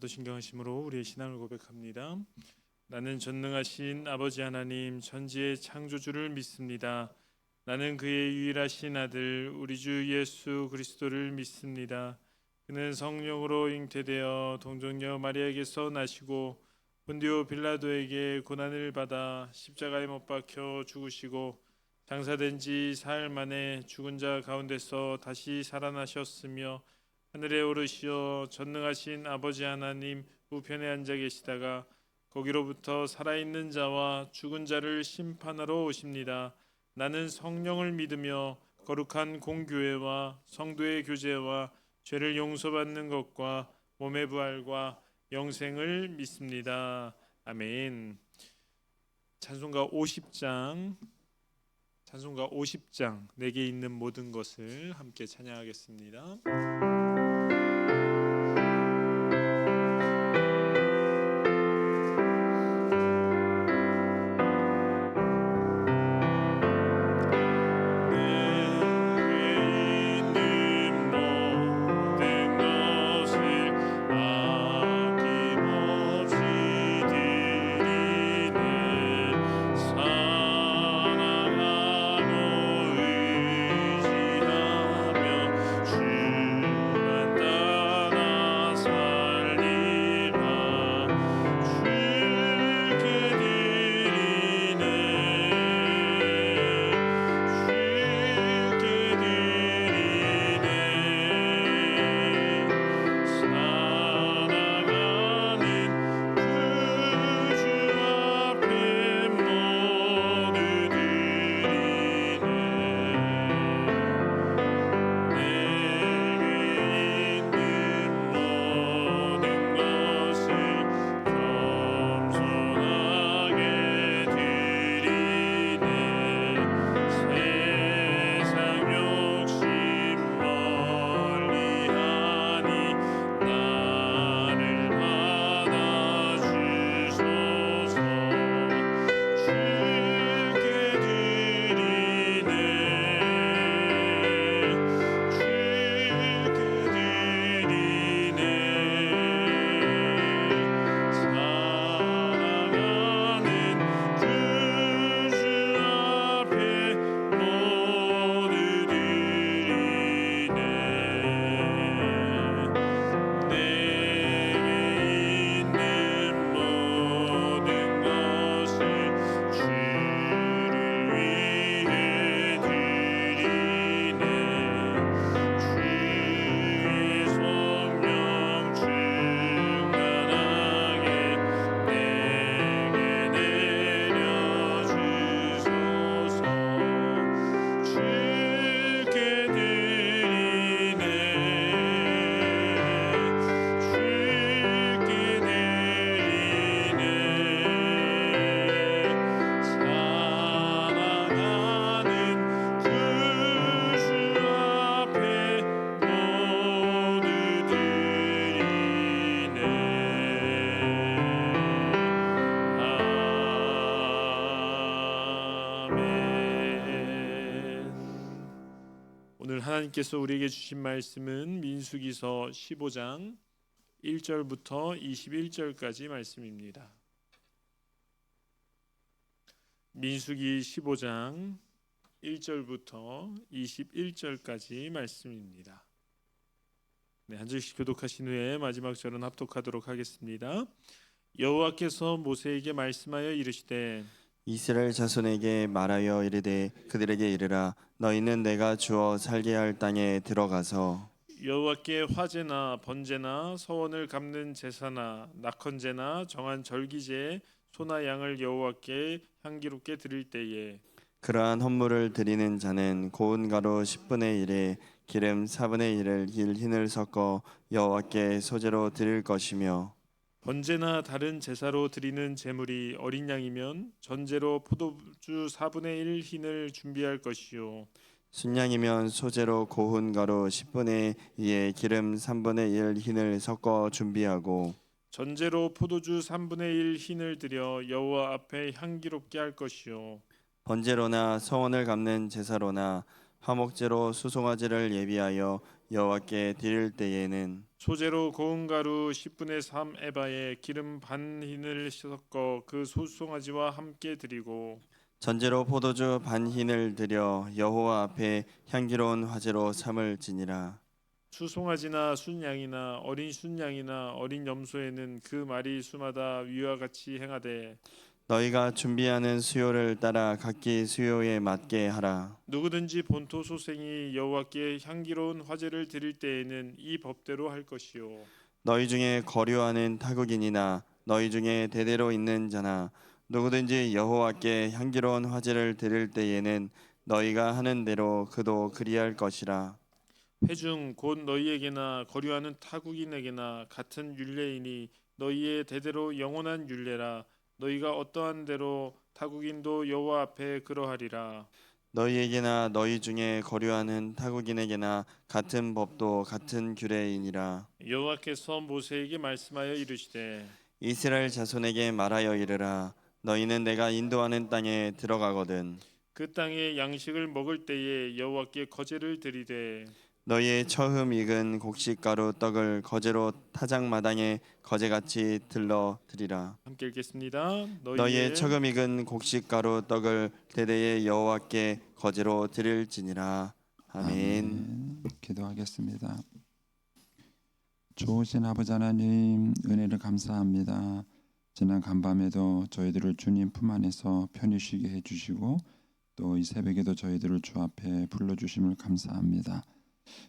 사도신경하심으로 우리의 신앙을 고백합니다. 나는 전능하신 아버지 하나님 천지의 창조주를 믿습니다. 나는 그의 유일하신 아들 우리 주 예수 그리스도를 믿습니다. 그는 성령으로 잉태되어 동정녀 마리아에게서 나시고 본디오 빌라도에게 고난을 받아 십자가에 못 박혀 죽으시고 장사된 지 사흘 만에 죽은 자 가운데서 다시 살아나셨으며 하늘에 오르시어 전능하신 아버지 하나님 우편에 앉아 계시다가 거기로부터 살아있는 자와 죽은 자를 심판하러 오십니다. 나는 성령을 믿으며 거룩한 공교회와 성도의 교제와 죄를 용서받는 것과 몸의 부활과 영생을 믿습니다. 아멘. 찬송가 50장 내게 있는 모든 것을 함께 찬양하겠습니다. 오늘 하나님께서 우리에게 주신 말씀은 민수기서 15장 1절부터 21절까지 말씀입니다. 민수기 15장 1절부터 21절까지 말씀입니다. 한 절씩 교독하신 후에 마지막 절은 합독하도록 하겠습니다. 여호와께서 모세에게 말씀하여 이르시되 이스라엘 자손에게 말하여 이르되 그들에게 이르라 너희는 내가 주어 살게 할 땅에 들어가서 여호와께 화제나 번제나 서원을 갚는 제사나 낙헌제나 정한 절기제에 소나 양을 여호와께 향기롭게 드릴 때에 그러한 헌물을 드리는 자는 고운 가루 10분의 1에 기름 4분의 1을 흰을 섞어 여호와께 소제로 드릴 것이며 번제나 다른 제사로 드리는 제물이 어린 양이면 전제로 포도주 4분의 1 흰을 준비할 것이요 순양이면 소제로 고운 가루 10분의 2에 기름 3분의 1 흰을 섞어 준비하고 전제로 포도주 3분의 1 흰을 드려 여호와 앞에 향기롭게 할 것이요 번제로나 서원을 갚는 제사로나 화목제로 수송아지를 예비하여 여호와께 드릴 때에는 소재로 고운 가루 10분의 3 에바에 기름 반 흰을 섞어 그 소송아지와 함께 드리고 전제로 포도주 반 흰을 드려 여호와 앞에 향기로운 화제로 삼을 지니라. 수송아지나 순양이나 어린 순양이나 어린 염소에는 그 마리 수마다 위와 같이 행하되 너희가 준비하는 수요를 따라 각기 수요에 맞게 하라. 누구든지 본토 소생이 여호와께 향기로운 화제를 드릴 때에는 이 법대로 할 것이요 너희 중에 거류하는 타국인이나 너희 중에 대대로 있는 자나 누구든지 여호와께 향기로운 화제를 드릴 때에는 너희가 하는 대로 그도 그리할 것이라. 회중 곧 너희에게나 거류하는 타국인에게나 같은 율례이니 너희의 대대로 영원한 율례라 너희가 어떠한 대로 타국인도 여호와 앞에 그러하리라 너희에게나 너희 중에 거류하는 타국인에게나 같은 법도 같은 규례이니라. 여호와께서 모세에게 말씀하여 이르시되 이스라엘 자손에게 말하여 이르라. 너희는 내가 인도하는 땅에 들어가거든 그 땅의 양식을 먹을 때에 여호와께 거제를 드리되 너희의 처음 익은 곡식가루 떡을 거제로 타작마당에 거제같이 들러 드리라. 함께 읽겠습니다. 너희의 처음 익은 곡식가루 떡을 대대에 여호와께 거제로 드릴지니라. 아멘. 기도하겠습니다. 좋으신 아버지 하나님, 은혜를 감사합니다. 지난 간밤에도 저희들을 주님 품 안에서 편히 쉬게 해주시고 또 이 새벽에도 저희들을 주 앞에 불러주심을 감사합니다.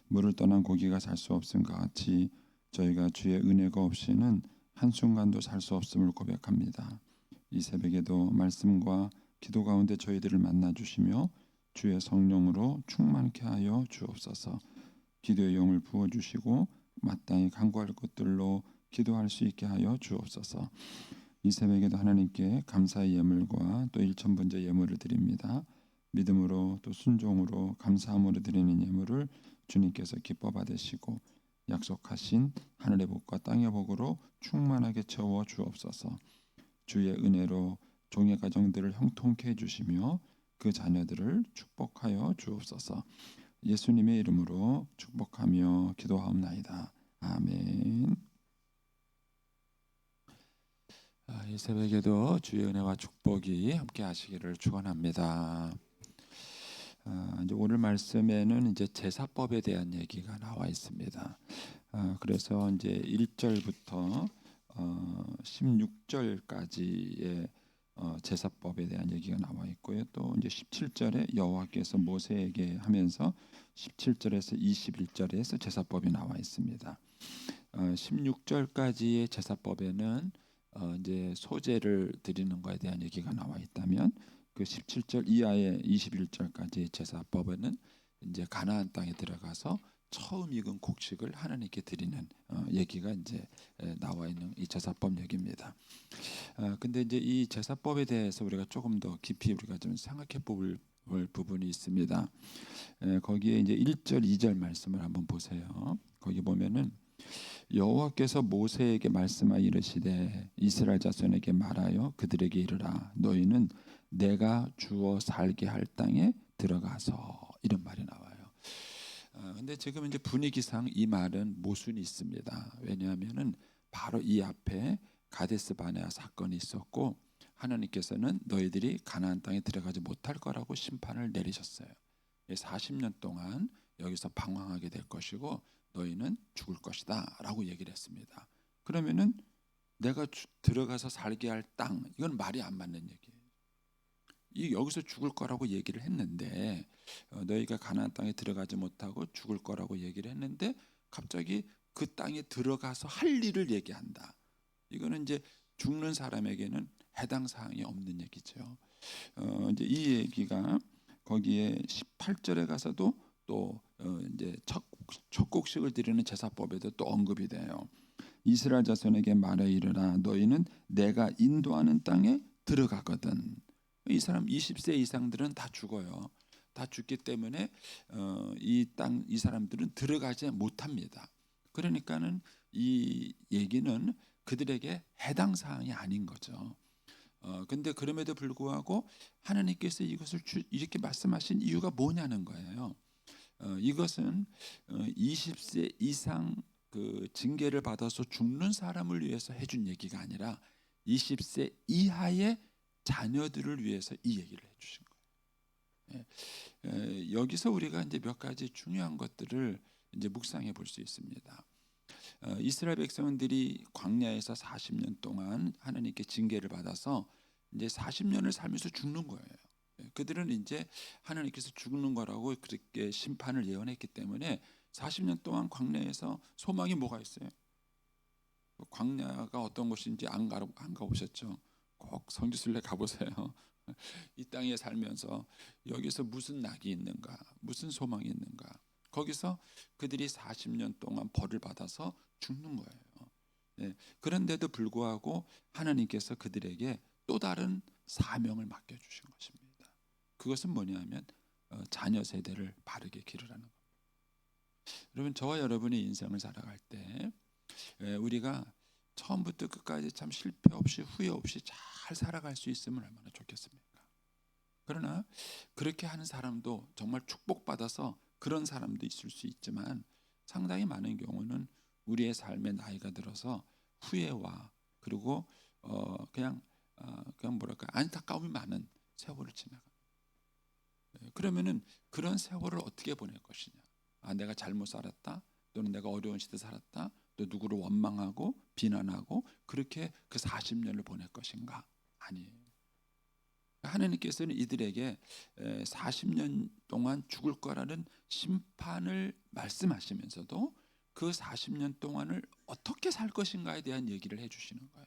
물을 떠난 고기가 살 수 없음과 같이 저희가 주의 은혜가 없이는 한순간도 살 수 없음을 고백합니다. 이 새벽에도 말씀과 기도 가운데 저희들을 만나주시며 주의 성령으로 충만케 하여 주옵소서. 기도의 영을 부어주시고 마땅히 간구할 것들로 기도할 수 있게 하여 주옵소서. 이 새벽에도 하나님께 감사의 예물과 또 일천번째 예물을 드립니다. 믿음으로 또 순종으로 감사함으로 드리는 예물을 주님께서 기뻐 받으시고 약속하신 하늘의 복과 땅의 복으로 충만하게 채워 주옵소서. 주의 은혜로 종의 가정들을 형통케 해주시며 그 자녀들을 축복하여 주옵소서. 예수님의 이름으로 축복하며 기도하옵나이다. 아멘. 이 새벽에도 주의 은혜와 축복이 함께 하시기를 축원합니다. 이제 오늘 말씀에는 이제 제사법에 대한 얘기가 나와 있습니다. 그래서 이제 1절부터 16절까지의 제사법에 대한 얘기가 나와 있고요. 또 이제 17절에 여호와께서 모세에게 하면서 17절에서 21절에서 제사법이 나와 있습니다. 16절까지의 제사법에는 이제 소제를 드리는 것에 대한 얘기가 나와 있다면 그 17절 이하의 21절까지의 제사법에는 이제 가나안 땅에 들어가서 처음 익은 곡식을 하나님께 드리는 얘기가 이제 나와 있는 이 제사법 얘기입니다. 근데 이제 이 제사법에 대해서 우리가 조금 더 깊이 우리가 좀 생각해 볼 부분이 있습니다. 거기에 이제 1절, 2절 말씀을 한번 보세요. 거기 보면은 여호와께서 모세에게 말씀하여 이르시되 이스라엘 자손에게 말하여 그들에게 이르라. 너희는 내가 주어 살게 할 땅에 들어가서, 이런 말이 나와요. 근데 지금 이제 분위기상 이 말은 모순이 있습니다. 왜냐하면은 바로 이 앞에 가데스 바네아 사건이 있었고 하나님께서는 너희들이 가나안 땅에 들어가지 못할 거라고 심판을 내리셨어요. 40년 동안 여기서 방황하게 될 것이고 너희는 죽을 것이다 라고 얘기를 했습니다. 그러면은 내가 들어가서 살게 할 땅, 이건 말이 안 맞는 얘기예요. 여기서 죽을 거라고 얘기를 했는데 너희가 가나안 땅에 들어가지 못하고 죽을 거라고 얘기를 했는데 갑자기 그 땅에 들어가서 할 일을 얘기한다. 이거는 이제 죽는 사람에게는 해당 사항이 없는 얘기죠. 이제 이 얘기가 거기에 18절에 가서도 또 이제 첫 곡식을 드리는 제사법에도 또 언급이 돼요. 이스라엘 자손에게 말해 이르라. 너희는 내가 인도하는 땅에 들어가거든. 이 사람 20세 이상들은 다 죽어요. 다 죽기 때문에 이 사람들은 들어가지 못합니다. 그러니까는 이 얘기는 그들에게 해당 사항이 아닌 거죠. 근데 그럼에도 불구하고 하나님께서 이것을 이렇게 말씀하신 이유가 뭐냐는 거예요. 이것은 20세 이상 그 징계를 받아서 죽는 사람을 위해서 해준 얘기가 아니라 20세 이하의 자녀들을 위해서 이 얘기를 해주신 거예요. 여기서 우리가 이제 몇 가지 중요한 것들을 이제 묵상해 볼 수 있습니다. 이스라엘 백성들이 광야에서 40년 동안 하나님께 징계를 받아서 이제 40년을 살면서 죽는 거예요. 그들은 이제 하나님께서 죽는 거라고 그렇게 심판을 예언했기 때문에 40년 동안 광야에서 소망이 뭐가 있어요? 광야가 어떤 곳인지 안 가보셨죠? 꼭 성지순례 가보세요. 이 땅에 살면서 여기서 무슨 낙이 있는가, 무슨 소망이 있는가. 거기서 그들이 40년 동안 벌을 받아서 죽는 거예요. 그런데도 불구하고 하나님께서 그들에게 또 다른 사명을 맡겨주신 것입니다. 그것은 뭐냐면 자녀 세대를 바르게 기르라는 겁니다. 여러분, 저와 여러분의 인생을 살아갈 때 우리가 처음부터 끝까지 참 실패 없이 후회 없이 잘 살아갈 수 있으면 얼마나 좋겠습니까? 그러나 그렇게 하는 사람도 정말 축복받아서 그런 사람도 있을 수 있지만 상당히 많은 경우는 우리의 삶의 나이가 들어서 후회와 그리고 그냥 뭐랄까 안타까움이 많은 세월을 지나가. 그러면은 그런 세월을 어떻게 보낼 것이냐? 내가 잘못 살았다, 또는 내가 어려운 시대 살았다, 또 누구를 원망하고 비난하고 그렇게 그 40년을 보낼 것인가? 아니에요. 하나님께서는 이들에게 40년 동안 죽을 거라는 심판을 말씀하시면서도 그 40년 동안을 어떻게 살 것인가에 대한 얘기를 해주시는 거예요.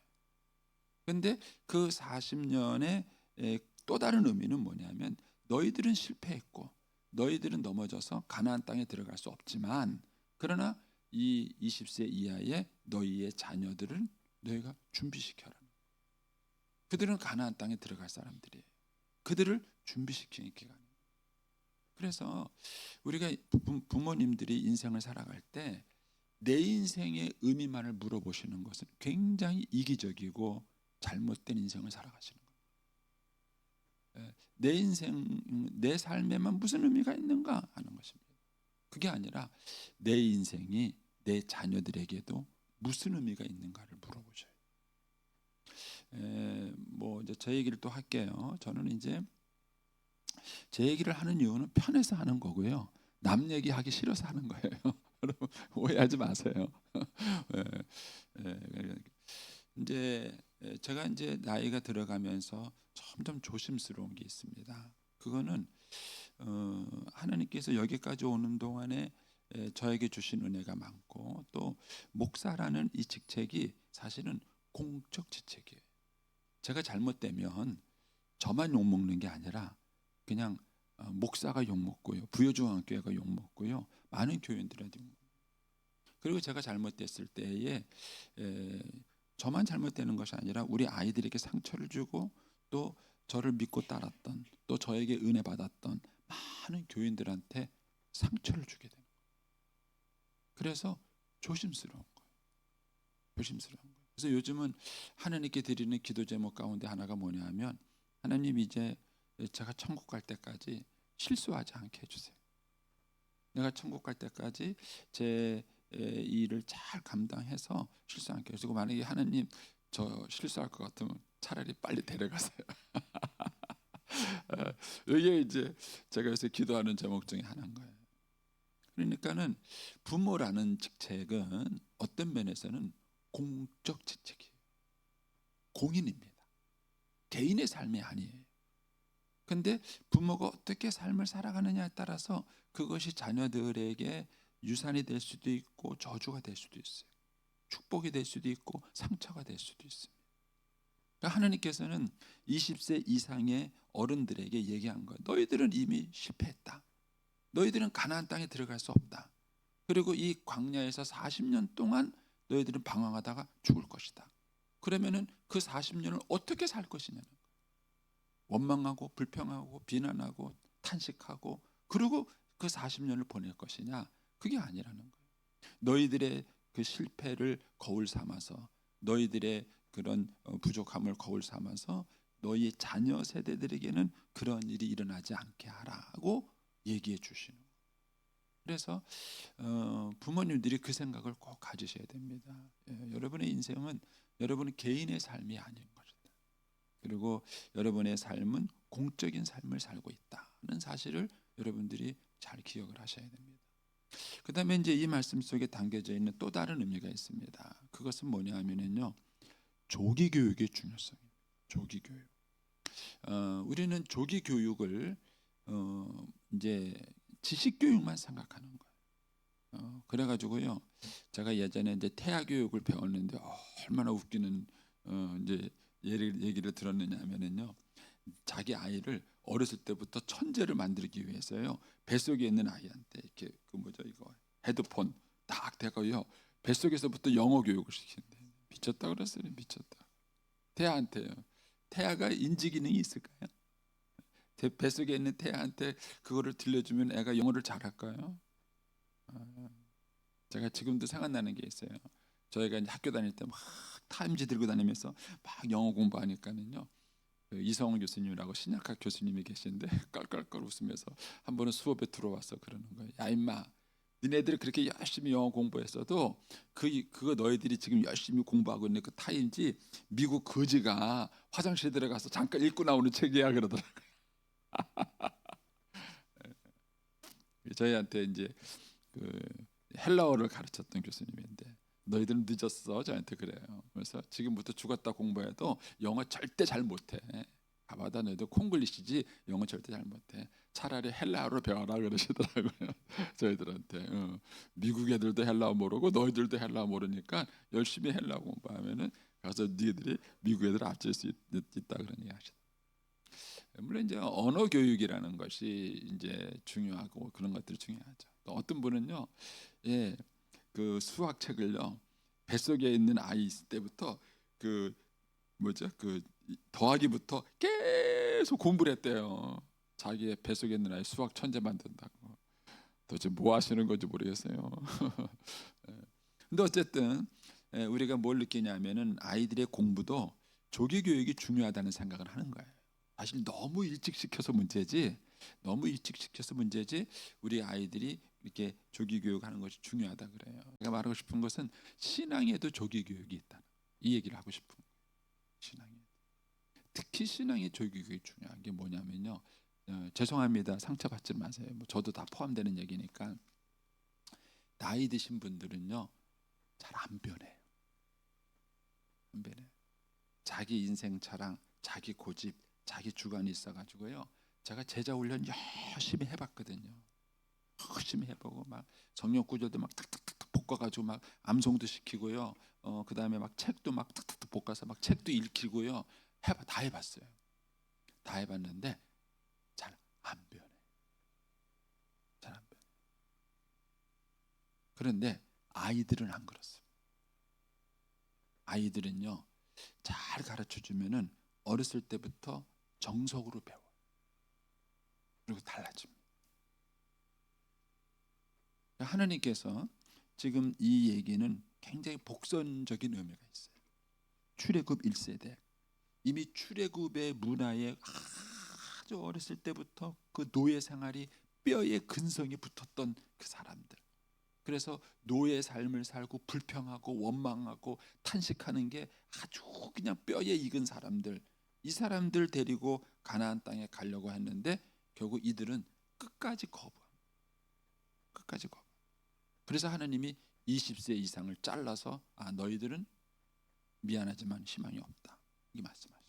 그런데 그 40년의 또 다른 의미는 뭐냐면 너희들은 실패했고 너희들은 넘어져서 가나안 땅에 들어갈 수 없지만 그러나 이 20세 이하의 너희의 자녀들은 너희가 준비시켜라. 그들은 가나안 땅에 들어갈 사람들이에요. 그들을 준비시키는 기간이에요. 그래서 우리가 부모님들이 인생을 살아갈 때 내 인생의 의미만을 물어보시는 것은 굉장히 이기적이고 잘못된 인생을 살아가시는 거예요. 내 인생, 내 삶에만 무슨 의미가 있는가 하는 것입니다. 그게 아니라 내 인생이 내 자녀들에게도 무슨 의미가 있는가를 물어보셔요. 뭐 이제 제 얘기를 또 할게요. 저는 이제 제 얘기를 하는 이유는 편해서 하는 거고요. 남 얘기하기 싫어서 하는 거예요. 여러분 오해하지 마세요. 이제 제가 이제 나이가 들어가면서 점점 조심스러운 게 있습니다. 그거는 하나님께서 여기까지 오는 동안에 저에게 주신 은혜가 많고 또 목사라는 이 직책이 사실은 공적 직책이에요. 제가 잘못되면 저만 욕먹는 게 아니라 그냥 목사가 욕먹고요, 부여중앙교회가 욕먹고요, 많은 교인들한테 욕먹고요. 그리고 제가 잘못됐을 때에 저만 잘못되는 것이 아니라 우리 아이들에게 상처를 주고 또 저를 믿고 따랐던 또 저에게 은혜 받았던 많은 교인들한테 상처를 주게 되는 거예요. 그래서 조심스러운 거예요. 조심스러운 거예요. 그래서 요즘은 하나님께 드리는 기도 제목 가운데 하나가 뭐냐 하면 하나님 이제 제가 천국 갈 때까지 실수하지 않게 해주세요. 내가 천국 갈 때까지 제 일을 잘 감당해서 실수 않게 해주고 만약에 하나님 저 실수할 것 같으면 차라리 빨리 데려가세요. 이게 이제 제가 요새 기도하는 제목 중에 하나인 거예요. 그러니까는 부모라는 직책은 어떤 면에서는 공적 직책이에요. 공인입니다. 개인의 삶이 아니에요. 근데 부모가 어떻게 삶을 살아가느냐에 따라서 그것이 자녀들에게 유산이 될 수도 있고 저주가 될 수도 있어요. 축복이 될 수도 있고 상처가 될 수도 있습니다. 그러니까 하나님께서는 20세 이상의 어른들에게 얘기한 거예요. 너희들은 이미 실패했다. 너희들은 가나안 땅에 들어갈 수 없다. 그리고 이 광야에서 40년 동안 너희들은 방황하다가 죽을 것이다. 그러면은 그 40년을 어떻게 살 것이냐는 거예요. 원망하고 불평하고 비난하고 탄식하고 그리고 그 40년을 보낼 것이냐? 그게 아니라는 거예요. 너희들의 그 실패를 거울 삼아서 너희들의 그런 부족함을 거울 삼아서 너희 자녀 세대들에게는 그런 일이 일어나지 않게 하라고 얘기해 주시는 거예요. 그래서 부모님들이 그 생각을 꼭 가지셔야 됩니다. 여러분의 인생은 여러분 개인의 삶이 아닌 것이다. 그리고 여러분의 삶은 공적인 삶을 살고 있다는 사실을 여러분들이 잘 기억을 하셔야 됩니다. 그 다음에 이제 이 말씀 속에 담겨져 있는 또 다른 의미가 있습니다. 그것은 뭐냐 하면은요, 조기 교육의 중요성입니다. 조기 교육. 우리는 조기 교육을 이제 지식 교육만 생각하는 거예요. 그래가지고요, 제가 예전에 이제 태아 교육을 배웠는데 얼마나 웃기는 이제 얘기를 들었느냐면은요, 자기 아이를 어렸을 때부터 천재를 만들기 위해서요, 뱃속에 있는 아이한테 이렇게 그 뭐죠 이거 헤드폰 딱 대고요, 뱃속에서부터 영어 교육을 시킨대. 미쳤다 그랬어요. 미쳤다. 태아한테요. 태아가 인지 기능이 있을까요? 뱃속에 있는 태아한테 그거를 들려주면 애가 영어를 잘할까요? 제가 지금도 생각나는 게 있어요. 저희가 이제 학교 다닐 때 막 타임지 들고 다니면서 막 영어 공부하니까는요, 그 이성훈 교수님이라고 신약학 교수님이 계신데 깔깔깔 웃으면서 한 번은 수업에 들어와서 그러는 거예요. 야 임마, 니네들이 그렇게 열심히 영어 공부했어도 그거 너희들이 지금 열심히 공부하고 있는 그 타임지 미국 거지가 화장실 들어가서 잠깐 읽고 나오는 책이야 그러더라고요. 저희한테 이제 그 헬라어를 가르쳤던 교수님인데, 너희들은 늦었어, 저한테 그래요. 그래서 지금부터 죽었다 공부해도 영어 절대 잘 못해. 가봐다 너희들 콩글리시지 영어 절대 잘 못해. 차라리 헬라어로 배워라 그러시더라고요. 저희들한테. 미국 애들도 헬라어 모르고 너희들도 헬라어 모르니까 열심히 헬라어 공부하면은 가서 너희들이 미국 애들 앞질 수 있다 그런 얘기 하시더라고요. 물론 이제 언어 교육이라는 것이 이제 중요하고 그런 것들이 중요하죠. 또 어떤 분은요, 그 수학 책을요, 뱃속에 있는 아이 있을 때부터 그 뭐죠, 그 더하기부터 계속 공부를 했대요. 자기의 뱃속에 있는 아이 수학 천재 만든다고. 도대체 뭐 하시는 건지 모르겠어요. 근데 어쨌든 우리가 뭘 느끼냐면은 아이들의 공부도 조기 교육이 중요하다는 생각을 하는 거예요. 사실 너무 일찍 시켜서 문제지, 우리 아이들이 이렇게 조기 교육하는 것이 중요하다 그래요. 제가 말하고 싶은 것은 신앙에도 조기 교육이 있다, 이 얘기를 하고 싶은 거예요. 신앙에 특히 신앙의 조기 교육이 중요한 게 뭐냐면요, 죄송합니다, 상처받지 마세요. 뭐 저도 다 포함되는 얘기니까. 나이 드신 분들은요 잘 안 변해요. 안 변해요. 자기 인생 자랑, 자기 고집, 자기 주관이 있어가지고요, 제가 제자 훈련 열심히 해봤거든요. 열심히 해보고 막 성역 구절도 막 탁탁탁 볶아가지고 막 암송도 시키고요. 그 다음에 막 책도 막 탁탁탁 볶아서 막 책도 읽히고요. 다 해봤어요. 다 해봤는데 잘 안 변해. 잘 안 변해. 그런데 아이들은 안 그렇습니다. 아이들은요, 잘 가르쳐 주면은 어렸을 때부터 정석으로 배워. 그리고 달라집니다. 하나님께서 지금 이 얘기는 굉장히 복선적인 의미가 있어요. 출애굽 1세대, 이미 출애굽의 문화에 아주 어렸을 때부터 그 노예 생활이 뼈에 근성이 붙었던 그 사람들. 그래서 노예 삶을 살고 불평하고 원망하고 탄식하는 게 아주 그냥 뼈에 익은 사람들. 이 사람들 데리고 가나안 땅에 가려고 했는데 결국 이들은 끝까지 거부합니다. 끝까지 거부. 그래서 하나님이 20세 이상을 잘라서 너희들은 미안하지만 희망이 없다, 이 말씀하시죠.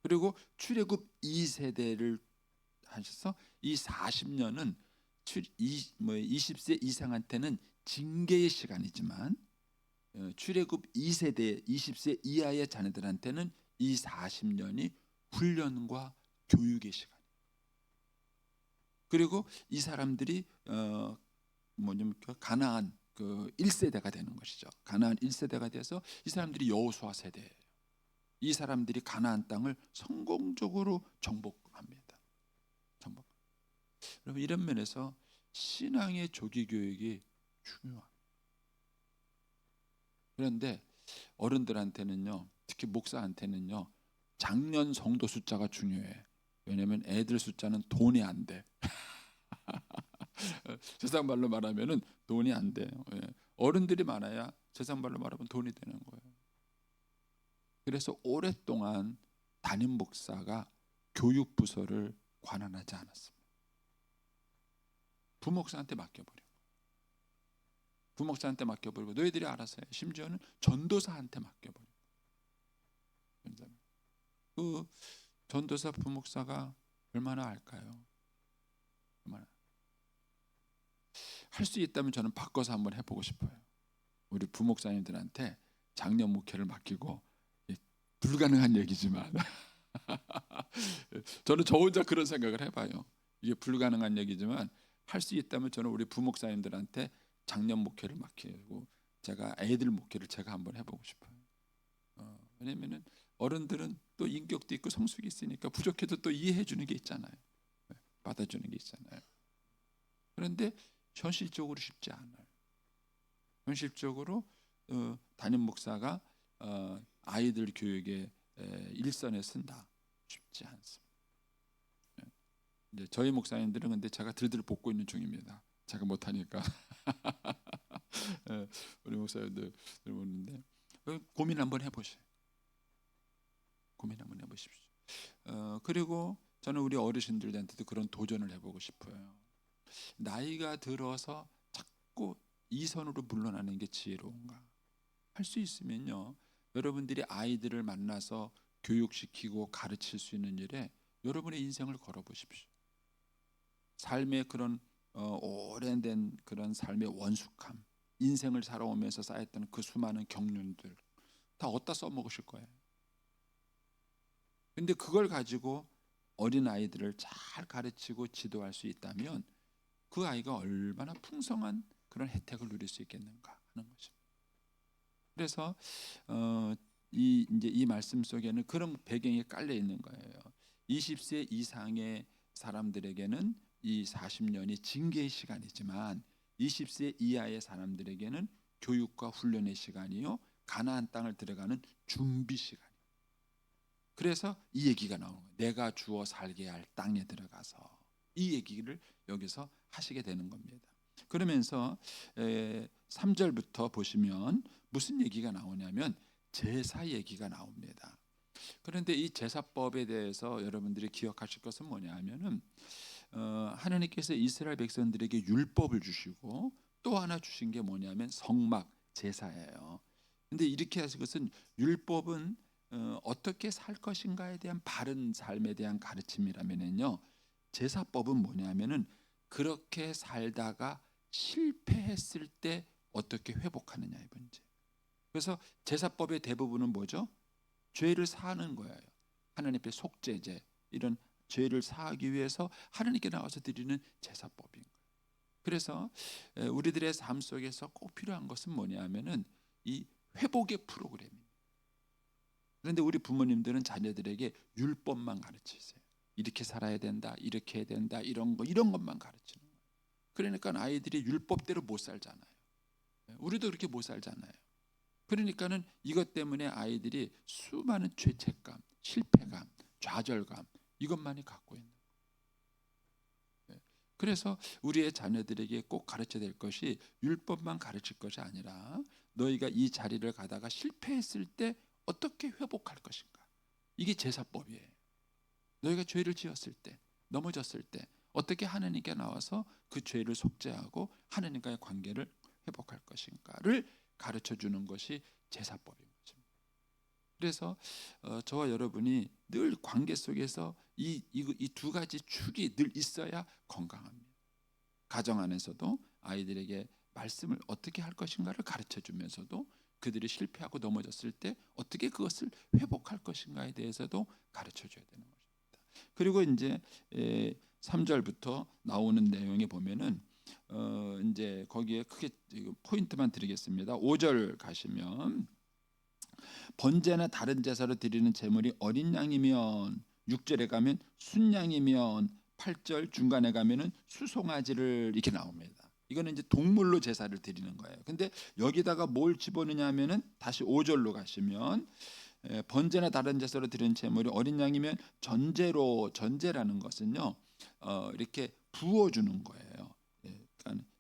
그리고 출애굽 2세대를 하셔서 이 40년은 20세 이상한테는 징계의 시간이지만 출애굽 2세대 20세 이하의 자녀들한테는 이 40년이 훈련과 교육의 시간. 그리고 이 사람들이 가나안 그 1세대가 되는 것이죠. 가나안 1세대가 돼서 이 사람들이 여호수아 세대예요. 이 사람들이 가나안 땅을 성공적으로 정복합니다. 정복. 여러분, 이런 면에서 신앙의 조기 교육이 중요합니다. 그런데 어른들한테는요, 특히 목사한테는요, 장년 성도 숫자가 중요해. 왜냐하면 애들 숫자는 돈이 안 돼. 세상 말로 말하면은 돈이 안 돼요. 예. 어른들이 많아야 세상 말로 말하면 돈이 되는 거예요. 그래서 오랫동안 담임 목사가 교육 부서를 관할하지 않았습니다. 부목사한테 맡겨버리고, 부목사한테 맡겨버리고 너희들이 알아서 해. 심지어는 전도사한테 맡겨버리고. 그 전도사 부목사가 얼마나 알까요? 얼마나 할 수 있다면 저는 바꿔서 한번 해보고 싶어요. 우리 부목사님들한테 장년 목회를 맡기고, 불가능한 얘기지만 저는 저 혼자 그런 생각을 해봐요. 이게 불가능한 얘기지만 할 수 있다면 저는 우리 부목사님들한테 장년 목회를 맡기고 제가 애들 목회를 제가 한번 해보고 싶어요. 왜냐면은 어른들은 또 인격도 있고 성숙이 있으니까 부족해도 또 이해해 주는 게 있잖아요. 받아주는 게 있잖아요. 그런데 현실적으로 쉽지 않아요. 현실적으로 담임 목사가 아이들 교육에 일선에 쓴다, 쉽지 않습니다. 이제 저희 목사님들은 근데 제가 들들 볶고 있는 중입니다. 제가 못하니까 우리 목사님들 보는데 고민 한번 해보세요. 고민 한번 해보십시오. 그리고 저는 우리 어르신들한테도 그런 도전을 해보고 싶어요. 나이가 들어서 자꾸 이선으로 물러나는 게 지혜로운가? 할 수 있으면요, 여러분들이 아이들을 만나서 교육시키고 가르칠 수 있는 일에 여러분의 인생을 걸어보십시오. 삶의 그런 오랜된 그런 삶의 원숙함, 인생을 살아오면서 쌓였던 그 수많은 경륜들 다 어디다 써먹으실 거예요. 근데 그걸 가지고 어린 아이들을 잘 가르치고 지도할 수 있다면 그 아이가 얼마나 풍성한 그런 혜택을 누릴 수 있겠는가 하는 것입니다. 그래서 이 말씀 속에는 그런 배경이 깔려 있는 거예요. 20세 이상의 사람들에게는 이 40년이 징계의 시간이지만 20세 이하의 사람들에게는 교육과 훈련의 시간이요, 가나안 땅을 들어가는 준비 시간. 그래서 이 얘기가 나오는 거예요. 내가 주어 살게 할 땅에 들어가서 이 얘기를 여기서 하시게 되는 겁니다. 그러면서 3절부터 보시면 무슨 얘기가 나오냐면 제사 얘기가 나옵니다. 그런데 이 제사법에 대해서 여러분들이 기억하실 것은 뭐냐면은 하나님께서 이스라엘 백성들에게 율법을 주시고 또 하나 주신 게 뭐냐면 성막 제사예요. 근데 이렇게 하신 것은 율법은 어떻게 살 것인가에 대한 바른 삶에 대한 가르침이라면요, 제사법은 뭐냐면은 그렇게 살다가 실패했을 때 어떻게 회복하느냐의 문제. 그래서 제사법의 대부분은 뭐죠? 죄를 사하는 거예요. 하나님 앞에 속죄제, 이런 죄를 사하기 위해서 하나님께 나와서 드리는 제사법인 거예요. 그래서 우리들의 삶 속에서 꼭 필요한 것은 뭐냐면은 이 회복의 프로그램입니다. 그런데 우리 부모님들은 자녀들에게 율법만 가르치세요. 이렇게 살아야 된다, 이렇게 해야 된다, 이런 것만 가르치는 거예요. 그러니까 아이들이 율법대로 못 살잖아요. 우리도 그렇게 못 살잖아요. 그러니까는 이것 때문에 아이들이 수많은 죄책감, 실패감, 좌절감, 이것만이 갖고 있는 거예요. 그래서 우리의 자녀들에게 꼭 가르쳐야 될 것이 율법만 가르칠 것이 아니라 너희가 이 자리를 가다가 실패했을 때 어떻게 회복할 것인가. 이게 제사법이에요. 너희가 죄를 지었을 때, 넘어졌을 때 어떻게 하나님께 나와서 그 죄를 속죄하고 하나님과의 관계를 회복할 것인가를 가르쳐 주는 것이 제사법인 것입니다. 그래서 저와 여러분이 늘 관계 속에서 이 두 가지 축이 늘 있어야 건강합니다. 가정 안에서도 아이들에게 말씀을 어떻게 할 것인가를 가르쳐 주면서도 그들이 실패하고 넘어졌을 때 어떻게 그것을 회복할 것인가에 대해서도 가르쳐 줘야 되는 것입니다. 그리고 이제 3절부터 나오는 내용에 보면은 이제 거기에 크게 포인트만 드리겠습니다. 5절 가시면 번제나 다른 제사로 드리는 제물이 어린 양이면, 6절에 가면 순양이면, 8절 중간에 가면은 수송아지를 이렇게 나옵니다. 이거는 이제 동물로 제사를 드리는 거예요. 근데 여기다가 뭘 집어넣냐 하면은 다시 5절로 가시면 번제나 다른 제사로 드리는 제물이 어린 양이면 전제라는 것은요, 이렇게 부어주는 거예요.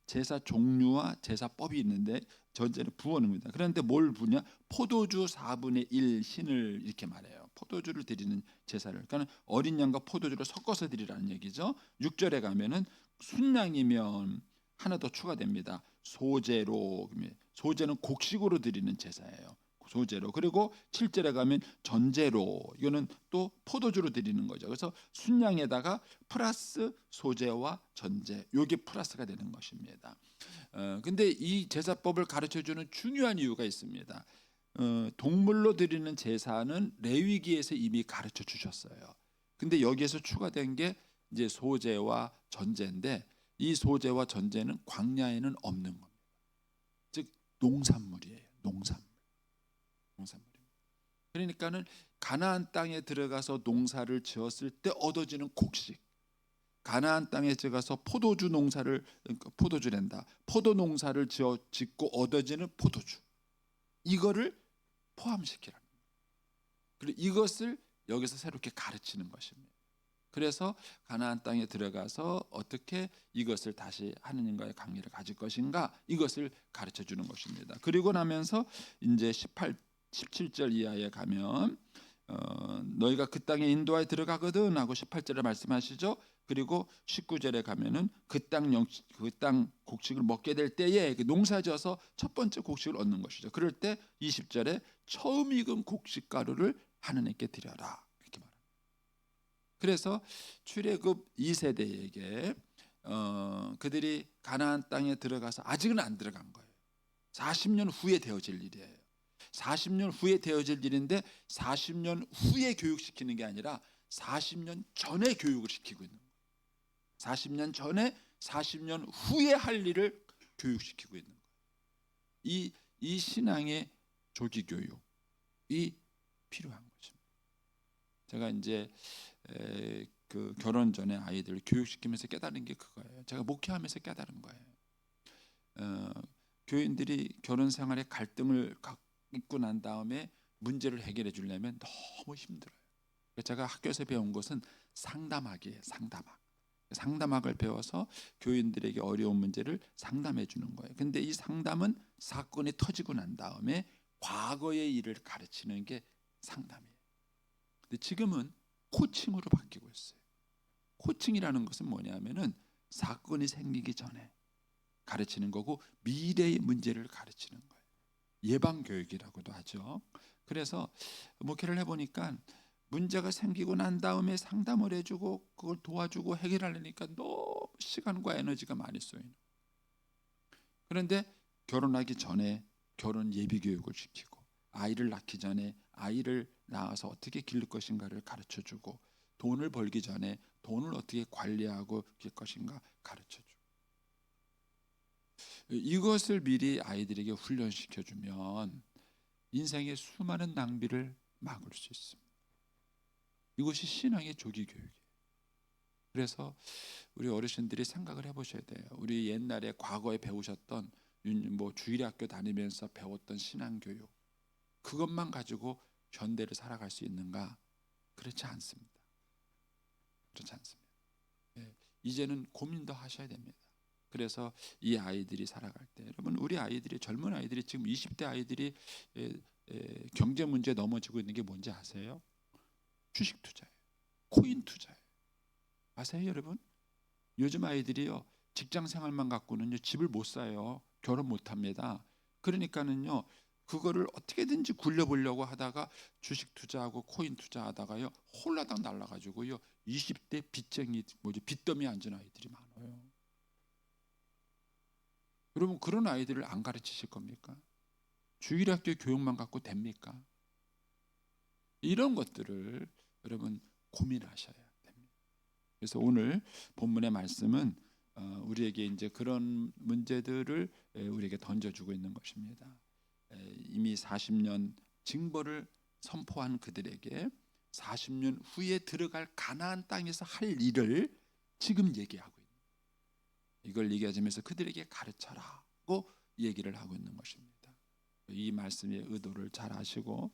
제사 종류와 제사법이 있는데 전제는 부어입니다. 그런데 뭘 부냐? 포도주 4분의 1 신을 이렇게 말해요. 포도주를 드리는 제사를. 그러니까 어린 양과 포도주를 섞어서 드리라는 얘기죠. 6절에 가면은 순양이면 하나 더 추가됩니다. 소제로. 소제는 곡식으로 드리는 제사예요. 소제로. 그리고 7절에 가면 전제로. 이거는 또 포도주로 드리는 거죠. 그래서 순양에다가 플러스 소제와 전제. 요게 플러스가 되는 것입니다. 근데 이 제사법을 가르쳐 주는 중요한 이유가 있습니다. 동물로 드리는 제사는 레위기에서 이미 가르쳐 주셨어요. 근데 여기에서 추가된 게 이제 소제와 전제인데 이 소제와 전제는 광야에는 없는 겁니다. 즉 농산물이에요. 농산물. 그러니까는 가나안 땅에 들어가서 농사를 지었을 때 얻어지는 곡식, 가나안 땅에 들어가서 포도주 농사를 포도주랜다. 포도 농사를 짓고 얻어지는 포도주, 이거를 포함시키라는 거예요. 그리고 이것을 여기서 새롭게 가르치는 것입니다. 그래서 가나안 땅에 들어가서 어떻게 이것을 다시 하느님과의 관계를 가질 것인가, 이것을 가르쳐 주는 것입니다. 그리고 나면서 이제 17절 이하에 가면 너희가 그 땅에 인도하여 들어가거든 하고 18절에 말씀하시죠. 그리고 19절에 가면은 그 땅 곡식을 먹게 될 때에 농사져서 첫 번째 곡식을 얻는 것이죠. 그럴 때 20절에 처음 익은 곡식 가루를 하느님께 드려라, 이렇게 말합니다. 그래서 출애굽 2세대에게 그들이 가나안 땅에 들어가서 아직은 안 들어간 거예요. 40년 후에 되어질 일이에요. 40년 후에 되어질 일인데 40년 후에 교육시키는 게 아니라 40년 전에 교육을 시키고 있는 거예요. 40년 전에 40년 후에 할 일을 교육시키고 있는 거예요. 이 신앙의 조기 교육이 필요한 것입니다. 제가 이제 그 결혼 전에 아이들 교육시키면서 깨달은 게 그거예요. 제가 목회하면서 깨달은 거예요. 교인들이 결혼 생활에 갈등을 겪고 난 다음에 문제를 해결해 주려면 너무 힘들어요. 제가 학교에서 배운 것은 상담학이에요. 상담학을 배워서 교인들에게 어려운 문제를 상담해 주는 거예요. 근데 이 상담은 사건이 터지고 난 다음에 과거의 일을 가르치는 게 상담이에요. 근데 지금은 코칭으로 바뀌고 있어요. 코칭이라는 것은 뭐냐면은 사건이 생기기 전에 가르치는 거고 미래의 문제를 가르치는 거예요. 예방교육이라고도 하죠. 그래서 목회를 해보니까 문제가 생기고 난 다음에 상담을 해주고 그걸 도와주고 해결하려니까 너무 시간과 에너지가 많이 쏘이는. 그런데 결혼하기 전에 결혼 예비교육을 시키고 아이를 낳기 전에 아이를 낳아서 어떻게 기를 것인가를 가르쳐주고 돈을 벌기 전에 돈을 어떻게 관리하고 길 것인가 가르쳐주고 이것을 미리 아이들에게 훈련시켜주면 인생의 수많은 낭비를 막을 수 있습니다. 이것이 신앙의 조기 교육이에요. 그래서 우리 어르신들이 생각을 해보셔야 돼요. 우리 옛날에 과거에 배우셨던 주일학교 다니면서 배웠던 신앙 교육, 그것만 가지고 현대를 살아갈 수 있는가? 그렇지 않습니다. 이제는 고민도 하셔야 됩니다. 그래서 이 아이들이 살아갈 때, 여러분 우리 아이들이, 젊은 아이들이, 지금 20대 아이들이 경제 문제에 넘어지고 있는 게 뭔지 아세요? 주식 투자예요. 코인 투자예요. 아세요, 여러분? 요즘 아이들이요, 직장 생활만 갖고는요 집을 못 사요. 결혼 못 합니다. 그러니까는요 그거를 어떻게든지 굴려보려고 하다가 주식 투자하고 코인 투자하다가요 홀라당 날라가지고요 20대 빚쟁이, 빚더미에 앉은 아이들이 많아요. 여러분 그런 아이들을 안 가르치실 겁니까? 주일학교 교육만 갖고 됩니까? 이런 것들을 여러분 고민하셔야 됩니다. 그래서 오늘 본문의 말씀은 우리에게 이제 그런 문제들을 우리에게 던져주고 있는 것입니다. 이미 40년 징벌을 선포한 그들에게 40년 후에 들어갈 가나안 땅에서 할 일을 지금 얘기하고 있는, 이걸 얘기하면서 그들에게 가르쳐라고 얘기를 하고 있는 것입니다. 이 말씀의 의도를 잘 아시고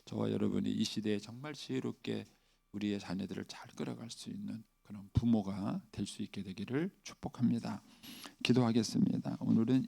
저와 여러분이 이 시대에 정말 지혜롭게 우리의 자녀들을 잘 끌어갈 수 있는 그런 부모가 될 수 있게 되기를 축복합니다. 기도하겠습니다. 오늘은